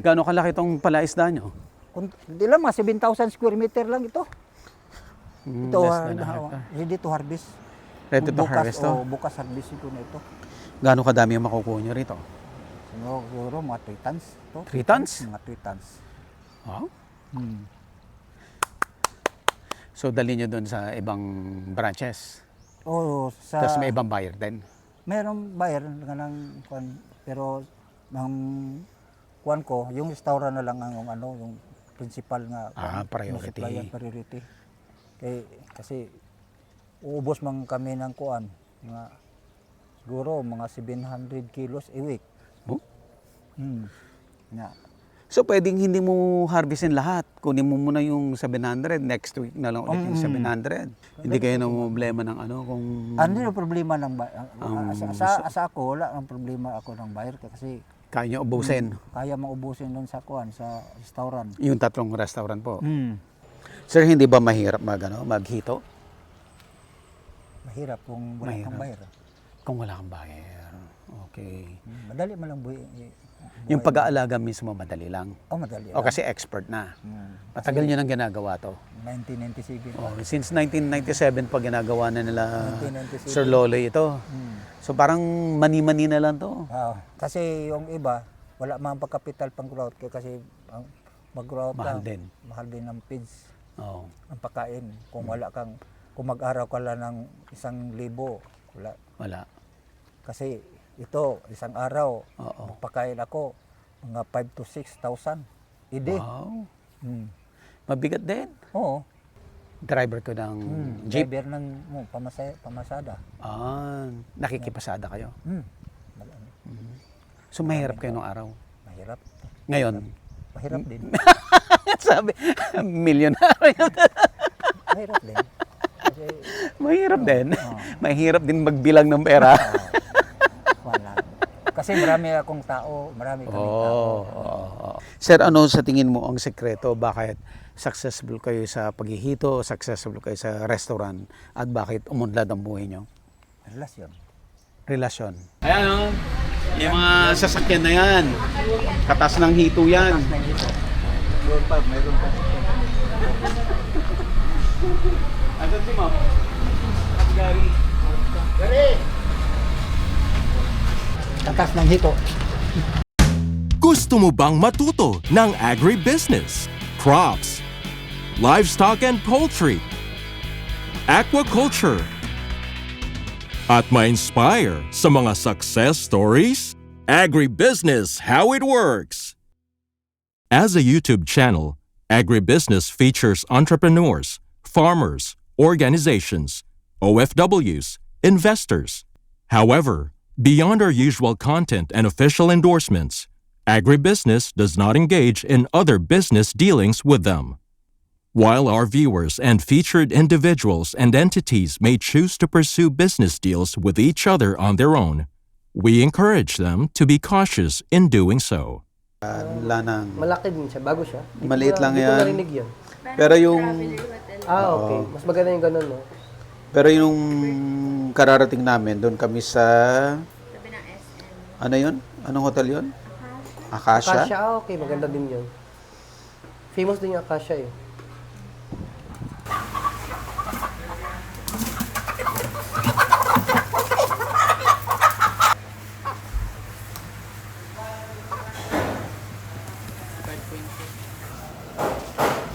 Gaano kalaki itong palaisda nyo? Hindi lang, mga 7,000 square meter lang ito. Ito, Less than a hectare. ready to harvest. Ready to Bukas, harvest to? bukas harvest ito na ito. Gaano kadami ang makukuha nyo rito? Siguro mga 3 tons. Ito, 3 tons? Mga 3 tons. Wow. Hmm. So, dali nyo doon sa ibang branches. Tapos may ibang buyer din. Mayroong buyer nga ng kuan, pero ang kuan ko, yung restaurant na lang ang ano, yung principal nga Priority. priority. Kasi uubos man kami ng kuan, mga siguro mga 700 kilos a week. Oh? Nga. So, pwedeng hindi mo harvestin lahat. Kunin mo muna yung 700. Next week na lang ulit yung 700. Hindi kayo na problema ng ano kung... Ano yung problema ng sa ako, wala ang problema ako ng buyer kasi Kaya nyo ubusin. kaya maubusin doon sa kuan, sa restaurant. Yung 3 restaurant po. Sir, hindi ba mahirap maghito? Mahirap kung wala kang buyer. Kung wala kang buyer. Okay. Madali man lang Yung pag-aalaga mismo, madali lang. Madali. O kasi expert na. Matagal nyo nang ginagawa to. 1997. Since 1997 pa ginagawa na nila 1997. Sir Loloy ito. So parang mani-mani na lang to. Kasi yung iba, wala mang pagkapital pang growth kasi mag-growth Mahal lang. din. Mahal din ng feeds, Oh. ang pagkain. Kung wala kang, kung mag-araw ka lang ng 1,000, wala. Wala. Kasi ito, isang araw, Oo. magpakain ako, mga 5,000 to 6,000 a day. Wow. Mm. Mabigat din. Oo. Driver ko ng jeep. Driver ng pamasada. Nakikipasada kayo. Mm. So mahirap kayo nung araw. Mahirap. Ngayon, Mahirap din. sabi, milyonaryo. Mahirap din. Kasi, Mahirap din. Mahirap din magbilang ng pera. wala. Kasi marami akong tao, marami kami tao. Sir, ano sa tingin mo ang sekreto bakit successful kayo sa paghihito, successful kayo sa restaurant, at bakit umunlad ang buhay nyo? Relasyon. Relasyon. Ayan o, yung mga sasakyan na yan. Katas ng hito yan. Doon pa, mayroon pa. Asan si Ma'am? Gary. Katas ng hito. Gusto mo bang matuto ng agribusiness, crops, livestock and poultry, aquaculture, at ma-inspire sa mga success stories? Agribusiness How It Works! As a YouTube channel, Agribusiness features entrepreneurs, farmers, organizations, OFWs, investors. However, beyond our usual content and official endorsements, Agribusiness does not engage in other business dealings with them. While our viewers and featured individuals and entities may choose to pursue business deals with each other on their own, we encourage them to be cautious in doing so. Lanang. Malaki din siya, bago siya. Maliit lang Hindi yan. ko narinig yun. Pero yung Okay. Mas maganda yung ganun, no? pero yung kararating namin, doon kami sa ano yun? Anong hotel yun? Akasha? Akasha, okay. Maganda din yun. Famous din yung Akasha, eh.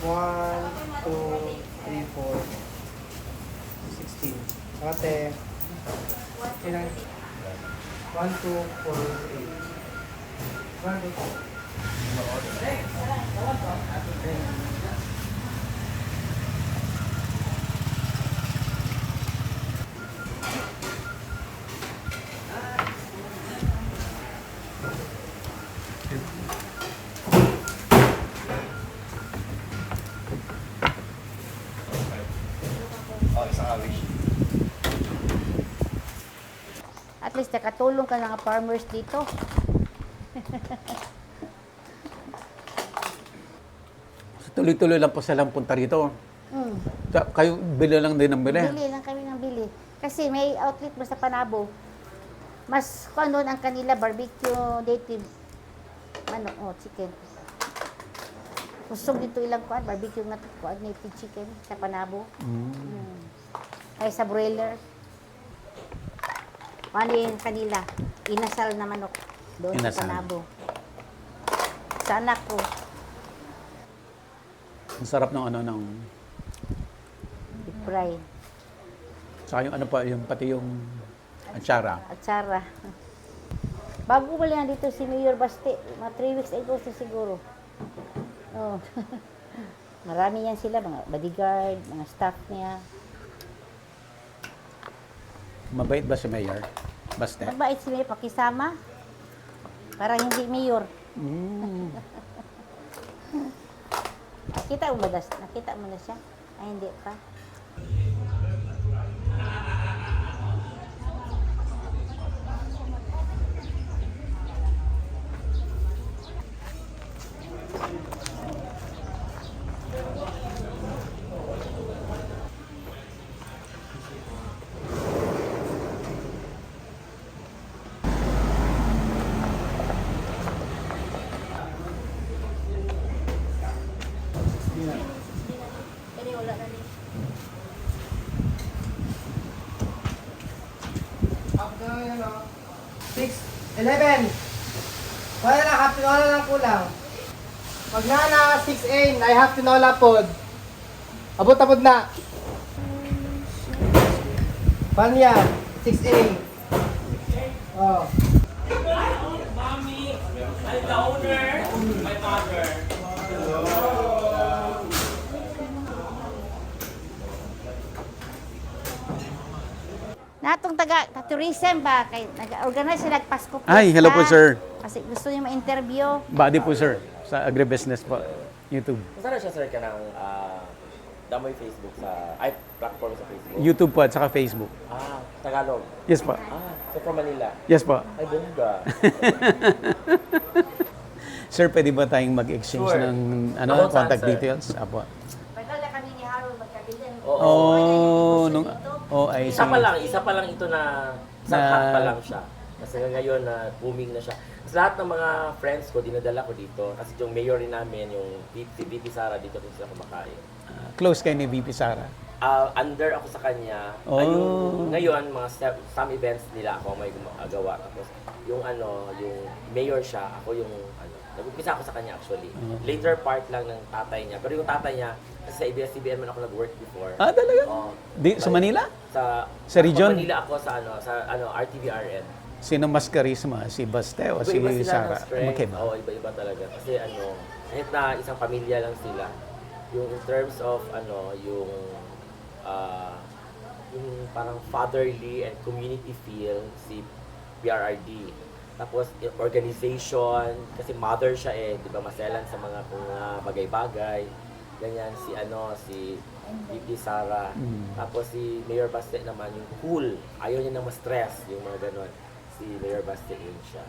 One, two, three, four, 16. Ate. Ilan? 1, 2, 4, 8. 1, 2, 4. At least nakatulong ka ng farmers dito. Tuloy-tuloy lang po silang punta rito. Kayo bili lang din ng bili. Bili lang kami ng bili. Kasi may outlet mo sa Panabo. Mas kung ano ang kanila barbecue native chicken. kusog dito ilang kuan, barbecue nga to, kuan ni chicken sa Panabo. Kaya sa broiler. Ano yung kanila? Inasal na manok doon sa Inasal. Panabo. Sa anak ko, Ang sarap ng ano ng deep fry. saka yung ano pa yung pati yung atsara. Atsara. Bago wala yan dito si Mayor Baste, mga 3 weeks ago sa siguro. Oh. Marami yan sila, mga bodyguard, mga staff niya. Mabait ba si Mayor? Basta. Mabait si Mayor, pakisama. Para hindi Mayor. Nakita mo na siya? Ay, hindi pa. After, 6, 11. Wala na, half tinola lang kulang. Pag na 6A, I have tinola pod. Abot-abot na. Panya, 6A. Oh. Natong tourism ba, kay nag-organize sila nagpasko. Ay, hello po, sir. Kasi gusto niyo ma-interview. Body po sir sa agribusiness po YouTube. Saan siya sir ka ng Damoy Facebook sa, ay, platform sa Facebook? YouTube po at saka Facebook. Tagalog. Yes po. So from Manila. Yes po. Ay, bongga. Sir, pwede ba tayong mag-exchange Sure. ng About saan, contact sir? details? Apo. Pagkala kami ni Harold magkabilan. Oh, I see. Isa pa lang ito na, isang Na- hack pa lang siya. Kasi ngayon na booming na siya. Sa lahat ng mga friends ko, dinadala ko dito. Kasi yung mayor rin namin, yung si VP Sara, dito rin sila kumakain. Close kayo ni VP Sara. Under ako sa kanya. Oh. Ngayon, some events nila ako may gumagawa. Tapos yung yung mayor siya, ako yung nag-umpisa ako sa kanya actually. Later part lang ng tatay niya. Pero yung tatay niya, kasi sa ABS-CBN man ako nag-work before. Talaga? Oo. Sa Manila? Sa region? Sa Manila ako sa RTVRN. Sino mas karisma? Si Baste o si Iba-iba sila Sara? ng strength. Magkaiba. Oo, iba-iba talaga. Kasi kahit na isang pamilya lang sila, yung in terms of yung parang fatherly and community feel si PRRD. Tapos organization, kasi mother siya di ba, maselan sa mga bagay-bagay. Ganyan si VP Sara. Tapos si Mayor Baste naman, yung cool. Ayaw niya nang ma-stress, yung mga ganon. Si Mayor Baste yun siya.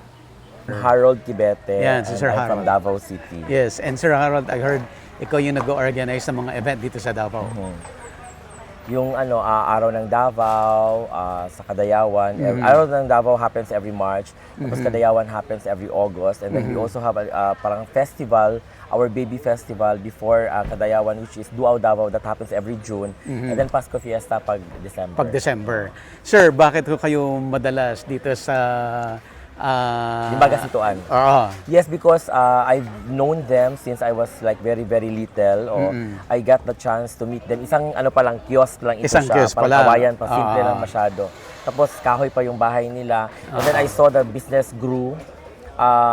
Harold Kibete. Yan, si Sir I'm Harold. from Davao City. Yes, and Sir Harold, I heard ikaw yung nag-organize ng mga event dito sa Davao. Yung Araw ng Davao, sa Kadayawan. Araw ng Davao happens every March. Tapos Kadayawan happens every August. And then we also have parang festival, our baby festival before Kadayawan, which is Duao Davao, that happens every June. And then Pasko Fiesta pag December. Pag December. Sir, bakit ko kayo madalas dito sa Dibagasituan. Yes, because I've known them since I was like very, very little. I got the chance to meet them. Isang pa lang, kiosk lang ito Isang siya. kiosk pa lang. Parang kawayan pa, simple lang masyado. Tapos kahoy pa yung bahay nila. And then I saw the business grew.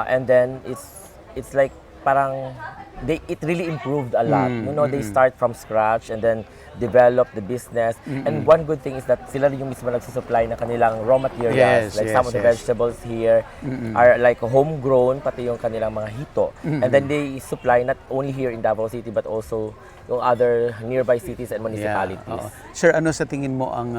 And then it's like parang it really improved a lot. They start from scratch and then develop the business. And one good thing is that sila rin yung mismo nagsusupply ng kanilang raw materials. Some of the vegetables here are like homegrown, pati yung kanilang mga hito. And then they supply not only here in Davao City but also yung other nearby cities and municipalities. Sir, ano sa tingin mo ang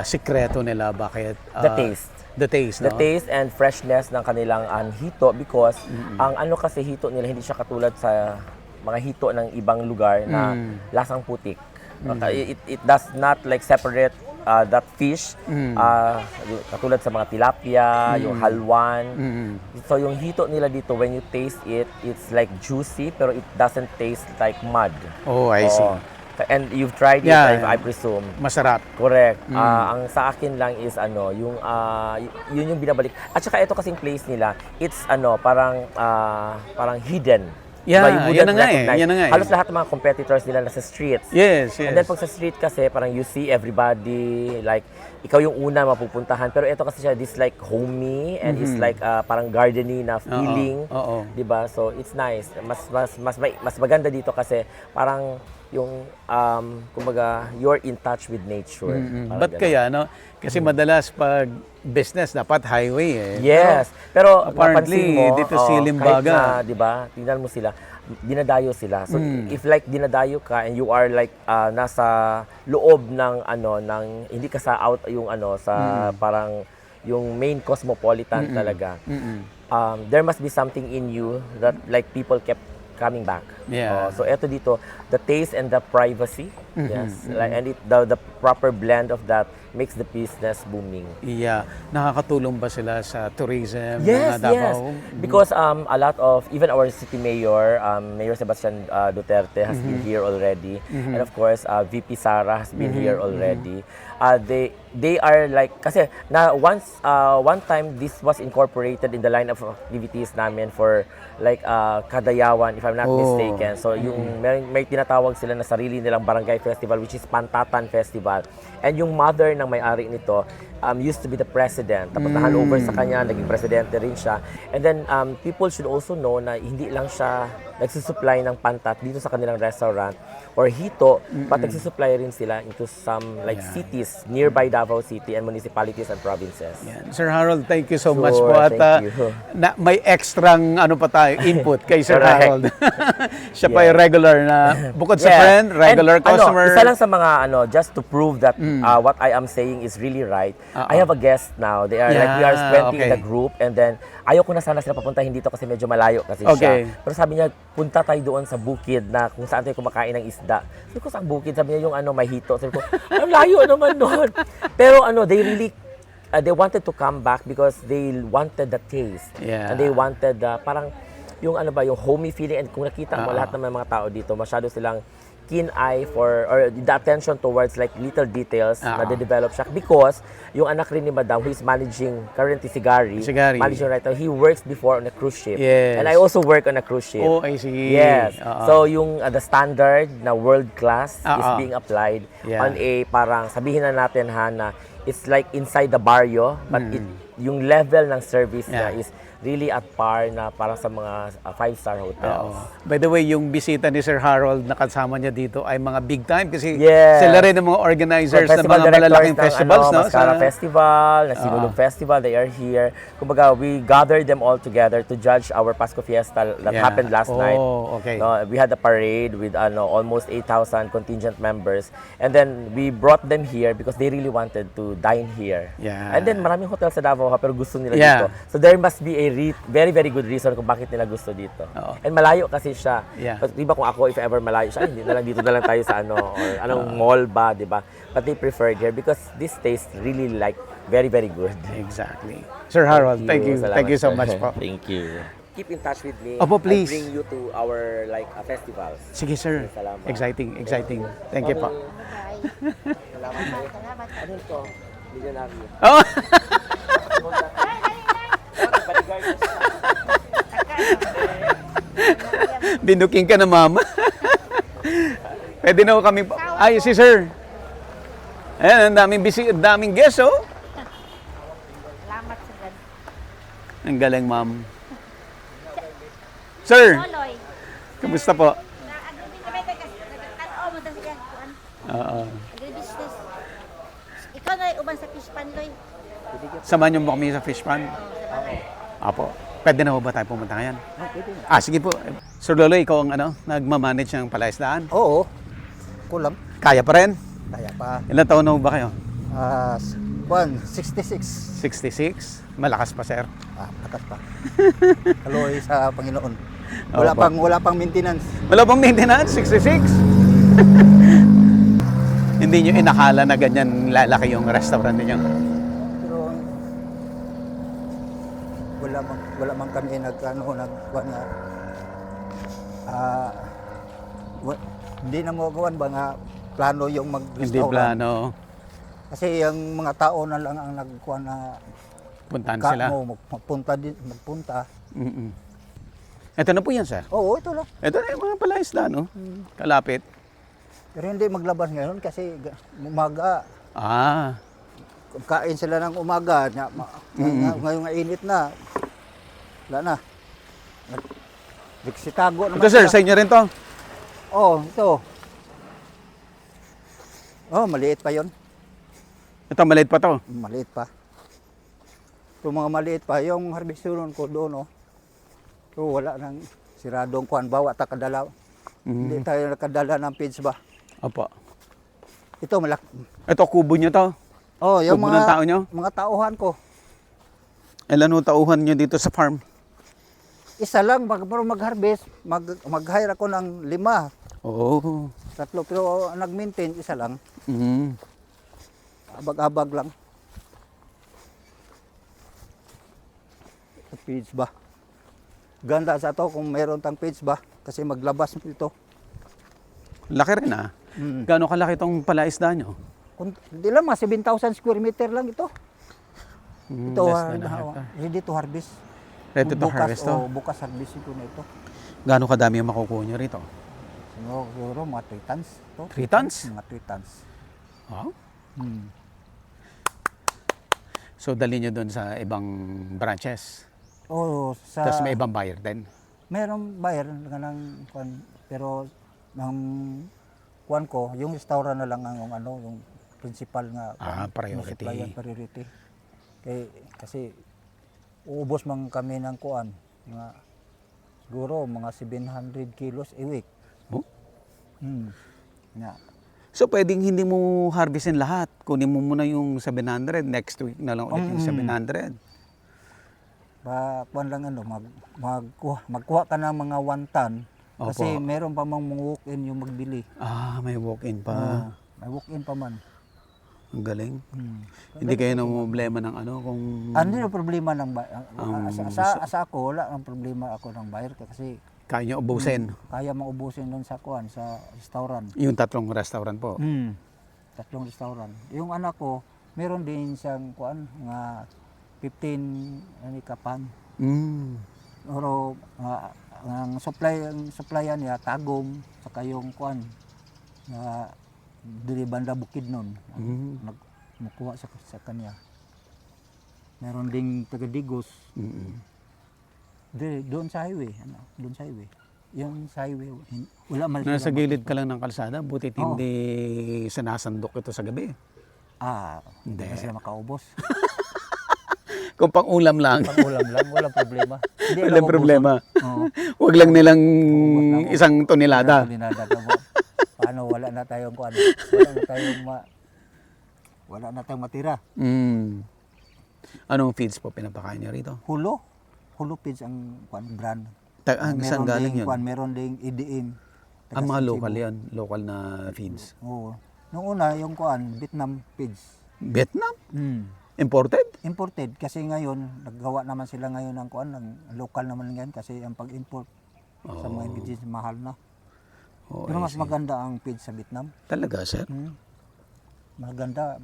sikreto nila? Bakit? The taste. The taste, The no? taste and freshness ng kanilang hito kasi ang kasi hito nila hindi siya katulad sa mga hito ng ibang lugar na lasang putik. It does not like separate that fish, katulad sa mga tilapia, yung halwan. So yung hito nila dito, when you taste it, it's like juicy pero it doesn't taste like mud. Oh, I see. Oo. And you've tried it, Yeah. I presume. Masarap. Correct. Ang sa akin lang is yun yung binabalik. At saka ito kasing place nila, it's parang hidden. Yeah, Diba, you wouldn't yan na nga eh, recognize. yan na nga eh. Halos lahat ng mga competitors nila nasa streets. Yes, yes. And then pag sa street kasi, parang you see everybody, like, ikaw yung una mapupuntahan. Pero ito kasi siya, this like homey and it's like parang gardeny na feeling. Oo. Diba? So, it's nice. Mas maganda dito kasi parang yung, kumbaga, you're in touch with nature. Parang Ba't ganun. kaya, no? Kasi madalas pag business, dapat highway eh. Yes. Pero apparently, napansin mo, dito si kahit Limbaga. na, di ba, tingnan mo sila, dinadayo sila. So, if like dinadayo ka and you are like nasa loob ng hindi ka sa out yung sa parang yung main cosmopolitan talaga. There must be something in you that like people kept coming back. Yeah. So eto dito, the taste and the privacy. Yes. Like, and the proper blend of that makes the business booming. Yeah. Nakakatulong ba sila sa tourism Yes, na yes. Davao? Because a lot of, even our city mayor, Mayor Sebastian Duterte has been here already. And of course, VP Sara has been here already. They are like, kasi one time this was incorporated in the line of activities namin for like Kadayawan, if I'm not mistaken. So yung may tinatawag sila na sarili nilang barangay festival, which is Pantatan Festival. And yung mother ng may-ari nito used to be the president. Tapos na-handover sa kanya, naging presidente rin siya. And then people should also know na hindi lang siya nagsusupply ng pantat dito sa kanilang restaurant or hito, but nagsusupply rin sila into some like cities nearby Davao City and municipalities and provinces. Yan. Sir Harold, thank you so much Sure, po. At thank you. may extrang input kay Sir Correct. Harold. Siya pa yung regular na, bukod sa Yes. friend, regular And, customer. isa lang sa mga just to prove that what I am saying is really right. I have a guest now. They are like we are Yeah, 20 in the okay. group and then ayaw ko na sana sila papuntahin dito kasi medyo malayo kasi Okay. siya. Pero sabi niya, punta tayo doon sa bukid na kung saan tayo kumakain ng isda. Sabi ko, saan bukid? Sabi niya yung may hito. Sabi ko, ang layo naman doon. Pero they really they wanted to come back because they wanted the taste. Yeah. And they wanted parang yung yung homey feeling. And kung nakita mo lahat ng mga tao dito, masyado silang keen eye for or the attention towards like little details na de-develop siya because yung anak rin ni Madam who is managing currently si Gary, managing right now, he works before on a cruise ship. Yes. And I also work on a cruise ship. Oh, I see. Yes. So yung the standard na world class is being applied Yeah. on a parang sabihin na natin na it's like inside the barrio but yung level ng service niya is really at par na para sa mga 5-star hotels. By the way, yung bisita ni Sir Harold na kasama niya dito ay mga big time kasi Yes. sila rin ang mga organizers ng mga malalaking festivals. No? Mascara Festival, na Sinulog Festival, they are here. Kumbaga, we gathered them all together to judge our Pasko Fiesta that happened last night. Okay. No, we had a parade with almost 8,000 contingent members. And then, we brought them here because they really wanted to dine here. Yeah. And then, maraming hotel sa Davao pero gusto nila Yeah. dito. So, there must be a very, very good reason kung bakit nila gusto dito. And malayo kasi siya. Yeah. But, diba kung ako, if ever malayo siya, hindi na lang dito na lang tayo sa or anong mall ba, diba? But they preferred here because this tastes really like very, very good. Exactly. Sir Harold, thank you. Salamat, Thank you so sir. much po. Thank you. Keep in touch with me. Opo, please. I'll bring you to our festivals. Sige, sir. Salamat. Exciting. Thank you po. Salamat. Salamat. Ano ito? Milyonaryo. Oh! Binuking ka na, ma'am. Pwede na ho kami... Ay, si sir. Ayan, ang daming guest, oh. Salamat sa God. Ang galing, ma'am. Sir, Loloy. kamusta po? Agribusiness na may nagtatao mo dahil yan. Oo. Agribusiness. Ikaw na uban sa fish pan, Loy. Samahan niyo mo kami sa fish pond? Apo. Pwede na ho ba tayo pumunta ngayon? Sige po. Sir Lolo, ikaw ang nagmamanage ng palaisdaan? Oo. Kulang. Kaya pa rin? Kaya pa. Ilan taon na ho ba kayo? 66. 66? Malakas pa, sir. Patat pa. Kaloy sa Panginoon. Opo. Wala pang maintenance. Wala bang maintenance? 66? Hindi nyo inakala na ganyan lalaki yung restaurant niyo. Pero wala man kami hindi na mo gawan ba nga plano yung Hindi mag-restaurant. plano. Kasi yung mga tao na lang ang nagkuhan na Puntahan sila. magpunta. Mm-mm. Ito na po yan, sir. Oo, ito lang. Ito na yung mga palaisda, no? Kalapit. Pero hindi maglabas ngayon kasi umaga, Ah, kain sila ng umaga. Ngayong init na, wala na. Nagsitago naman ito sir, sila. sa inyo rin to. Oh, ito. Oh, maliit pa yon. Ito, maliit pa to. Maliit pa. Ito mga maliit pa. Yung harvestion ko doon, oh. So, wala nang siradong kuhan. Bawa ta kadala. Hindi tayo nakadala ng feeds ba? Opo. Ito, malaki. Ito, kubo nyo to. Oh, yung Kubo mga, ng tao nyo? mga tauhan ko. Ilan ho tauhan nyo dito sa farm? Isa lang, mag-harvest, mag-hire ako ng 5, Oh. 3. Pero nag-maintain, isa lang. Mm. Abag-abag lang. Feeds ba? Ganda sa to kung mayroon tang feeds ba? Kasi maglabas ito. Laki rin ah. Gano'ng kalaki itong palaisda nyo? Hindi lang, mga 7,000 square meter lang ito. Ito, Less than a hectare. ready to harvest. Ready to harvest to? Bukas harvest ito na ito. Gano'ng kadami yung makukuha nyo rito? Siguro mga 3 tons. 3 tons? Mga 3 tons. Wow. Hmm. So, dali nyo doon sa ibang branches. Oh, Tapos may ibang buyer din. Mayroong buyer ng kwan, pero ng kwan ko, yung restaurant na lang ang yung principal nga Priority. yung supplier priority. Kasi uubos man kami ng kuan, siguro mga 700 kilos a week. Oh? Yeah. So, pwedeng hindi mo harvestin lahat. Kunin mo muna yung 700. Next week na lang ulit yung 700. Kuan lang magkuha ka ng mga 1 ton. Kasi Opo. meron pa mang walk-in yung magbili. May walk-in pa. May walk-in pa man. Ang galing. Hindi kayo na problema ng kung... Ano yung problema ng sa ako, wala ang problema ako ng buyer kasi kaya nyo ubusin. kaya maubusin doon sa kuan sa restaurant. Yung 3 restaurant po. 3 restaurant. Yung anak ko, meron din siyang kuan nga 15 kapan. Pero ang supplyan niya tagom saka yung kuan na dili banda bukid nun. Nagmukuha sa kanya. Meron ding taga Digos. Doon sa highway, doon sa highway. Yung sa highway, wala man Nasa gilid ka lang ng kalsada, butit hindi sinasandok ito sa gabi. Hindi na sila makaubos. Kung pang ulam lang. Pang-ulam lang, walang problema. Hindi Walang alam problema. Oo. Huwag lang nilang Ubos na isang tonelada. Paano wala na tayong kuan? Wala na tayong matira. Anong feeds po pinapakain niyo rito? Hulo feeds ang kuan brand. Saan galing yun? Meron ding IDM. Ang mga local yan, local na feeds. Oo. Nung una yung kuan Vietnam feeds. Vietnam? Imported? Imported kasi ngayon naggawa naman sila ngayon ng kuan ng local naman ngayon kasi ang pag-import sa mga ingredients mahal na. Pero mas maganda ang feeds sa Vietnam. Talaga, sir? Maganda.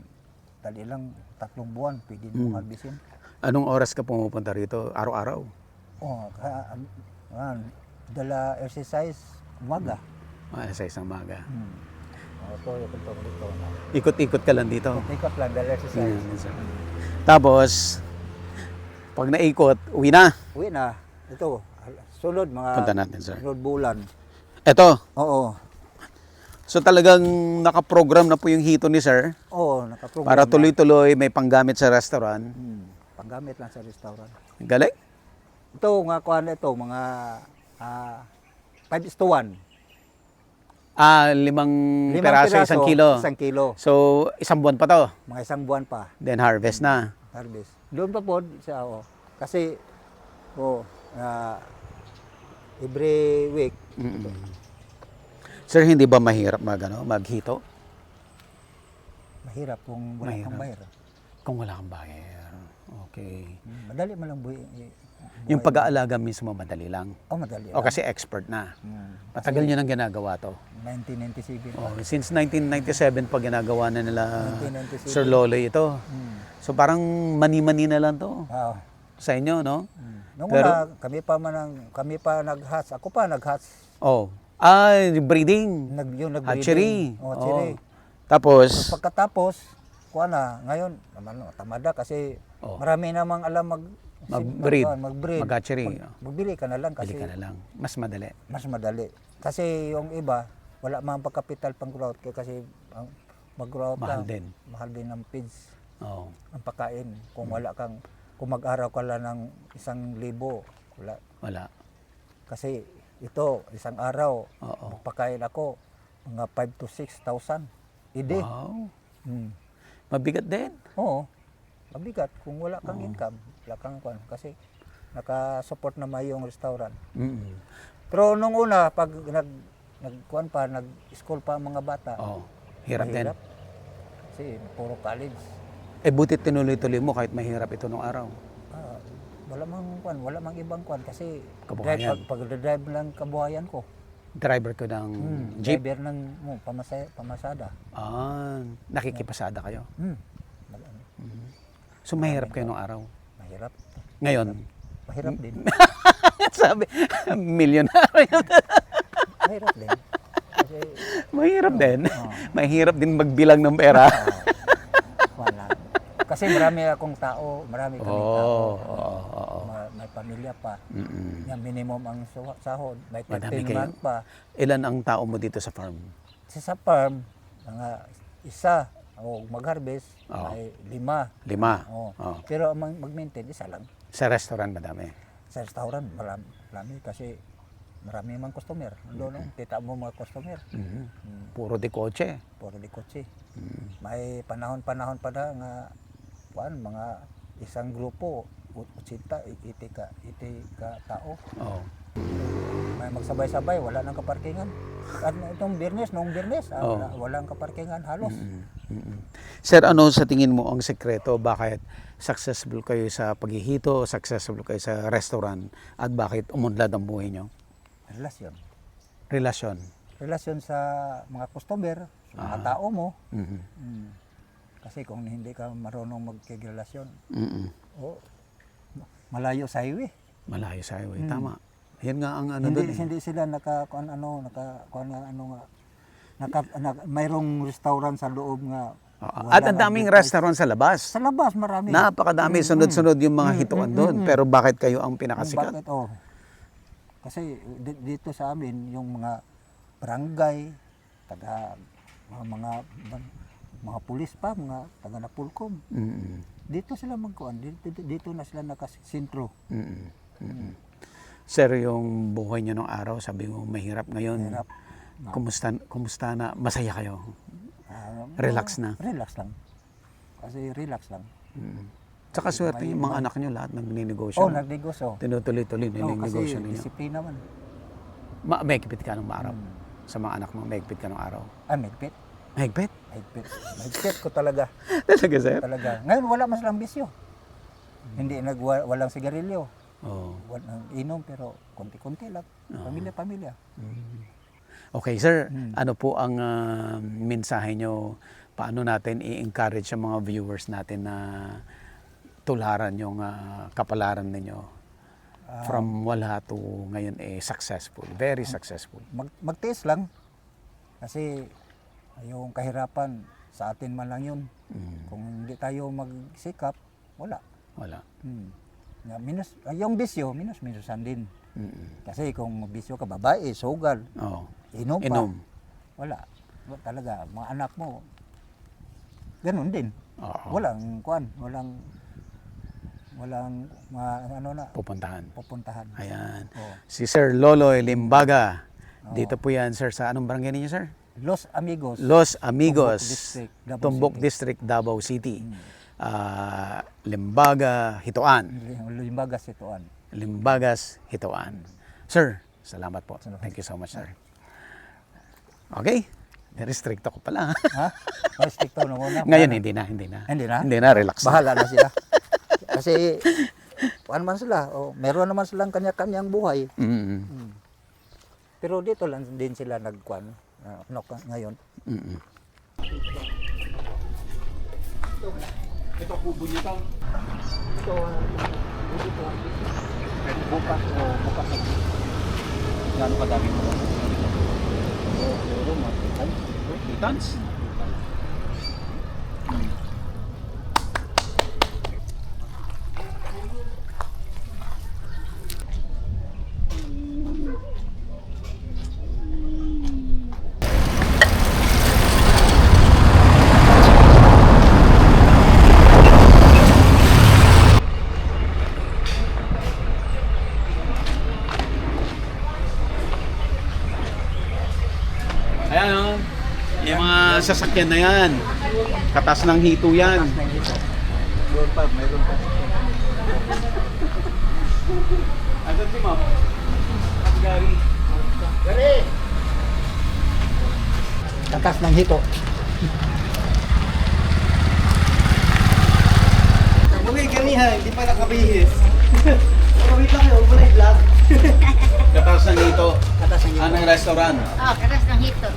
Dali lang 3 buwan pwede mo harvestin. Anong oras ka pumupunta rito? Araw-araw? Dala exercise umaga. Sa isang maga. Dito. Ikot-ikot ka lang dito. Ikot lang, dala exercise. Yan, sir. Tapos, pag naikot, uwi na. Uwi na. Ito, sunod mga Punta natin, sir. sunod bulan. Eto. Oo. So talagang nakaprogram na po yung hito ni sir Oo, nakaprogram para na. tuloy-tuloy may panggamit sa restaurant. Panggamit lang sa restaurant. Galing? Ito, mga kuhan ito, mga 5:1. 5 peraso, 1 kilo. 1 kilo. So, 1 buwan pa to. Mga 1 buwan pa. Then harvest na. Harvest. Doon pa po siya, kasi, every week, Sir, hindi ba mahirap maghito? Mahirap kung wala kang bayar. Kung wala kang buyer. Okay. Madali man lang buhay. Yung pag-aalaga mismo madali lang. Oh, madali O lang. kasi expert na. Matagal nyo nang ginagawa to. 1997. Oh, since 1997 pa ginagawa na nila 1997. Sir Loloy ito. So parang mani-mani na lang to Oo. sa inyo, no? Nung Pero- una, kami pa nag-hatch. Ako pa nag-hatch. Oh. Breeding. Yung nag-breeding. Hatchery. Oh, hatchery. Tapos, Pagkatapos, kuha na, ngayon, naman, tamada kasi marami namang alam Mag-breed. mag-breed. Mag-hatchery. Magbili ka na lang kasi bili ka na lang. Mas madali. mas madali. Kasi yung iba, wala mang pagkapital pang growth kasi ang mag-growth Mahal lang, din. mahal din ng feeds, Oh. ang pagkain. Kung wala kang, kung mag-araw ka lang ng 1,000, wala. Wala. Kasi ito, isang araw, Oo. magpakain ako, mga 5 to 6,000 a day. Wow. Hmm. Mabigat din. Oo, mabigat kung wala kang income, wala kang kwan. Kasi naka-support naman yung restaurant. Mm. Pero nung una, pag nagkuhan pa, nag-school pa ang mga bata, Oh. Hirap din. mahirap. Kasi puro college. Buti tinuloy-tuloy mo kahit mahirap ito nung araw. Ah, wala mang kwan, wala mang ibang kwan kasi Kabuhayan. pag-drive lang kabuhayan ko. Driver ko ng jeep. Driver ng pamasada. Nakikipasada kayo. Mag- So mahirap kayo nung araw. Mahirap. Ngayon, Mahirap din. sabi, milyonaryo. Mahirap din. Kasi Mahirap din. Mahirap din magbilang ng pera. wala. Kasi marami akong tao, marami kaming tao. Oo. May pamilya pa. Mm-mm. Yung minimum ang sahod, may Madami 13 kayo. month pa. Ilan ang tao mo dito sa farm? Sa farm, mga isa o mag-harvest, Oo. ay 5. 5. Oo. Oo. Pero ang mag-maintain, isa lang. Sa restaurant madami. Sa restaurant, marami kasi marami mang customer. Doon, kita mo mga customer. Puro de kotse. Puro di kotse. May panahon-panahon pa na nga, mga isang grupo, 80 ka tao. Oh. May magsabay-sabay, wala nang kaparkingan. At itong noong Biyernes, Oo. walang kaparkingan halos. Sir, ano sa tingin mo ang sekreto bakit successful kayo sa paghihito, successful kayo sa restaurant, at bakit umunlad ang buhay nyo? Relasyon. Relasyon. Relasyon sa mga customer, sa mga tao mo. Mhm. Kasi kung hindi ka marunong magkigrelasyon, Mm-mm. malayo sa highway. Malayo sa highway. Tama. Yan nga ang ano Hindi doon. hindi sila mayroong restaurant sa loob nga. At ang daming restaurant sa labas. Sa labas marami. Napakadami, sunod-sunod yung mga hituan doon. Pero bakit kayo ang pinakasikat? Bakit? Oh. Kasi dito sa amin yung mga barangay, mga pulis pa, mga taga Napolcom. Mm-mm. Dito sila magkuhan, dito na sila nakasintro. Mm-mm. Mm-mm. Sir, yung buhay nyo nung araw, sabi mo mahirap ngayon. Mahirap. Kumusta na? Masaya kayo? Ah, Relax na? Relax lang. Kasi relax lang. Tsaka swerte yung mga anak nyo lahat nagninegosyo. Oh, nagnegosyo. Tinutuloy-tuloy Oh, yung kasi negosyo ninyo. disiplina man. Mahigpit ka nung araw. Sa mga anak mo, mahigpit ka nung araw. Mahigpit. Mahigpit? Mahigpit ko talaga. Talaga, sir? Talaga. Ngayon wala mas lang bisyo. Hindi walang sigarilyo. Oh. Walang inom pero konti-konti lang. Pamilya-pamilya. Okay, sir. Ano po ang mensahe nyo? Paano natin i-encourage sa mga viewers natin na tularan yung kapalaran ninyo? From wala to ngayon successful. Very successful. Magtiis lang. Kasi yung kahirapan sa atin man lang yun. Kung hindi tayo magsikap, wala. Wala. Yung bisyo, minusan din. Kasi kung bisyo ka, babae, sugal, Oh. inom pa. Inom. Wala. Talaga, mga anak mo, ganun din. Oo. Walang Pupuntahan. pupuntahan. Ayan. Oo. Si Sir Loloy Limbaga. Dito po yan, sir, sa anong barangay ninyo, sir? Los Amigos. Los Amigos, Tumbok District, Davao Tumbok District, Davao City. Limbaga, Hituan. Limbagas itoan. Limbagas, Hituan. Sir, salamat po. Thank you so much, sir. Okay, Restricto ko pala. Ha? Restricto na muna. Ngayon, hindi na. Hindi na? Hindi na, relax na. Bahala na sila. Kasi, ano man sila, meron naman silang kanya-kanyang buhay. Mm. Pero dito lang din sila nagkuan ngayon. Mm. Ito, bukas bukas. Gaano kadami mo? Tons? Ayan o. Yung mga sasakyan na yan. Katas ng hito yan. Doon pa, mayroon pa. Asan si Ma'am? Gary. Tatas ng hito. Okay, ganihan, hindi pa nakabihis. Wait lang kayo, wala yung vlog. Katas ng hito. Tatas ng hito. Anong restaurant? Oh, karas ng hito.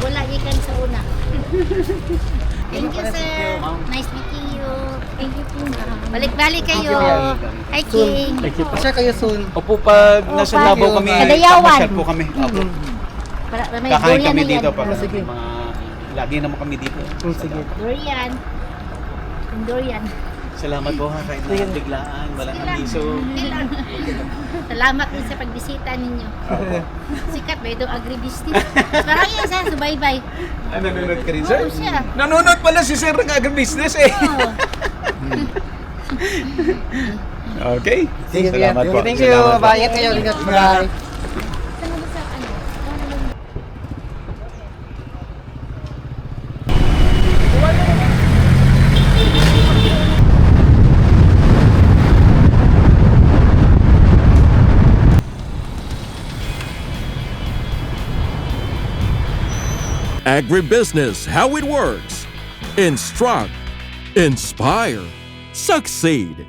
Wala ikan sa una. Thank you, sir. Nice meeting you. Thank you po. Balik-balik kayo. Hi, King. Pasya kayo soon. Opo, pag nasa Opo. Davao kami, Kadayawan. kamasyal po kami. Opo. May Kakain durian kami na yan. dito pag Sige. mga lagi naman kami dito. Sige. Durian. Yung durian. Salamat po ha, kahit na biglaan, walang abiso. Salamat din sa pagbisita ninyo. Sikat ba itong agribusiness? Marami yan sa subaybay. Ay, nanonood ka rin, sir? Oo, siya. Nanonood pala si sir ng agribusiness eh. Oo. Okay. Sige, Salamat po. Thank you. Salamat po. Bye. Ingat kayo. Ingat. Bye. Saan mo ba sa ano? Agribusiness, how it works. Instruct, inspire, succeed.